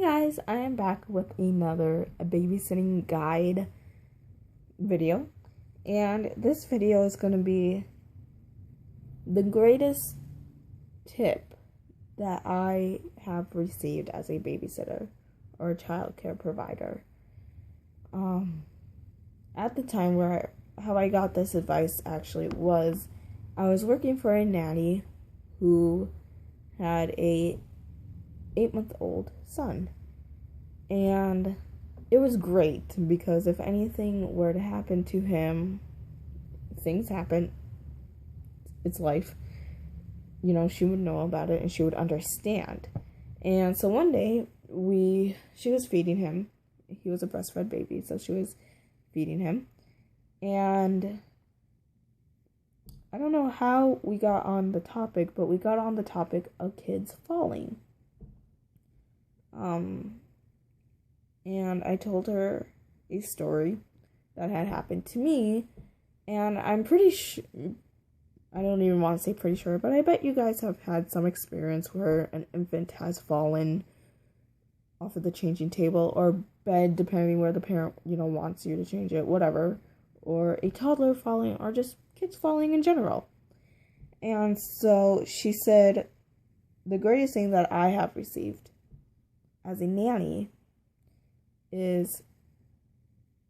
Guys, I am back with another babysitting guide video, and this video is going to be the greatest tip that I have received as a babysitter or a child care provider. At the time how I got this advice actually was I was working for a nanny who had a 8-month-old son, and it was great because if anything were to happen to him, things happen, it's life, she would know about it and she would understand. And so one day she was feeding him. He was a breastfed baby, so she was feeding him, and I don't know how we got on the topic, but we got on the topic of kids falling. And I told her a story that had happened to me, and I'm pretty sure, I don't even want to say pretty sure, but I bet you guys have had some experience where an infant has fallen off of the changing table or bed, depending where the parent, wants you to change it, whatever, or a toddler falling, or just kids falling in general. And so she said, the greatest thing that I have received as a nanny is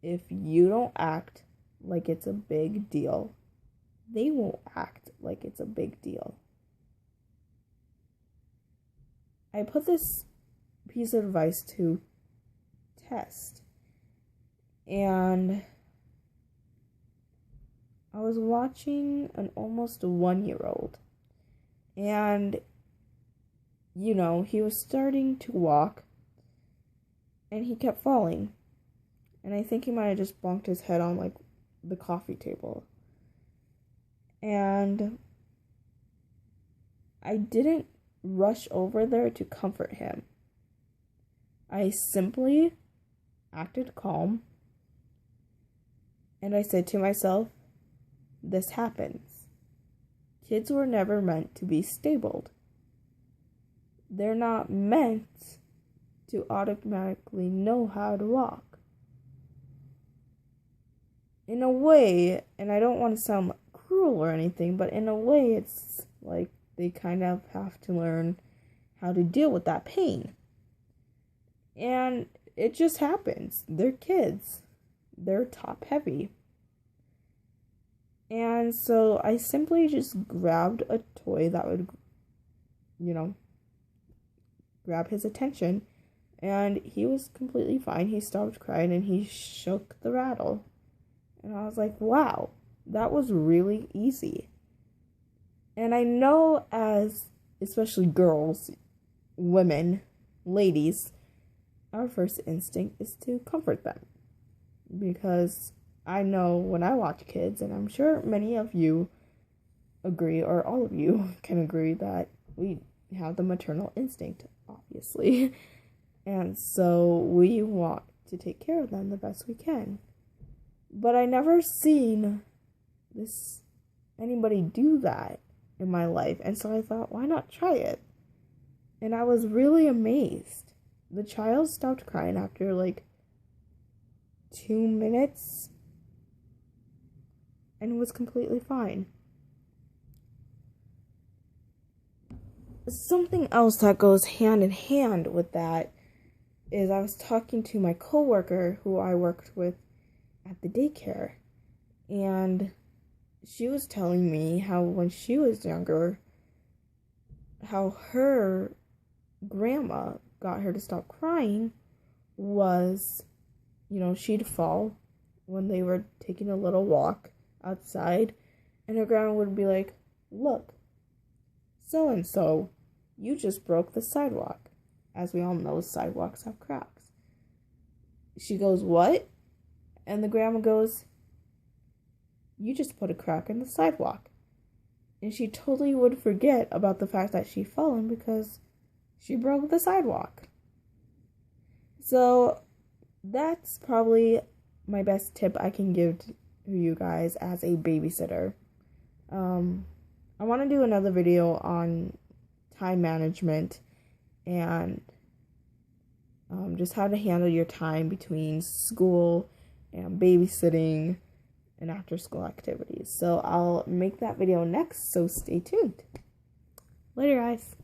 if you don't act like it's a big deal, they won't act like it's a big deal. I put this piece of advice to test, and I was watching an almost 1-year-old, and he was starting to walk, and he kept falling, and I think he might have just bonked his head on the coffee table. And I didn't rush over there to comfort him. I simply acted calm, and I said to myself, this happens. Kids were never meant to be stabled. They're not meant to automatically know how to walk. In a way, and I don't want to sound cruel or anything, but in a way it's like they kind of have to learn how to deal with that pain. And it just happens. They're kids. They're top heavy. And so I simply just grabbed a toy that would, grab his attention. And he was completely fine. He stopped crying and he shook the rattle. And I was like, wow, that was really easy. And I know, as especially girls, women, ladies, our first instinct is to comfort them. Because I know when I watch kids, and I'm sure many of you agree, or all of you can agree, that we have the maternal instinct, obviously. And so we want to take care of them the best we can. But I never seen anybody do that in my life. And so I thought, why not try it? And I was really amazed. The child stopped crying after 2 minutes and was completely fine. Something else that goes hand in hand with that is I was talking to my coworker who I worked with at the daycare, and she was telling me how when she was younger, how her grandma got her to stop crying was, she'd fall when they were taking a little walk outside, and her grandma would be like, look, so-and-so, you just broke the sidewalk. As we all know, sidewalks have cracks. She goes, what? And the grandma goes, you just put a crack in the sidewalk. And she totally would forget about the fact that she'd fallen because she broke the sidewalk. So that's probably my best tip I can give to you guys as a babysitter. I want to do another video on time management and just how to handle your time between school and babysitting and after school activities. So I'll make that video next, so stay tuned. Later, guys.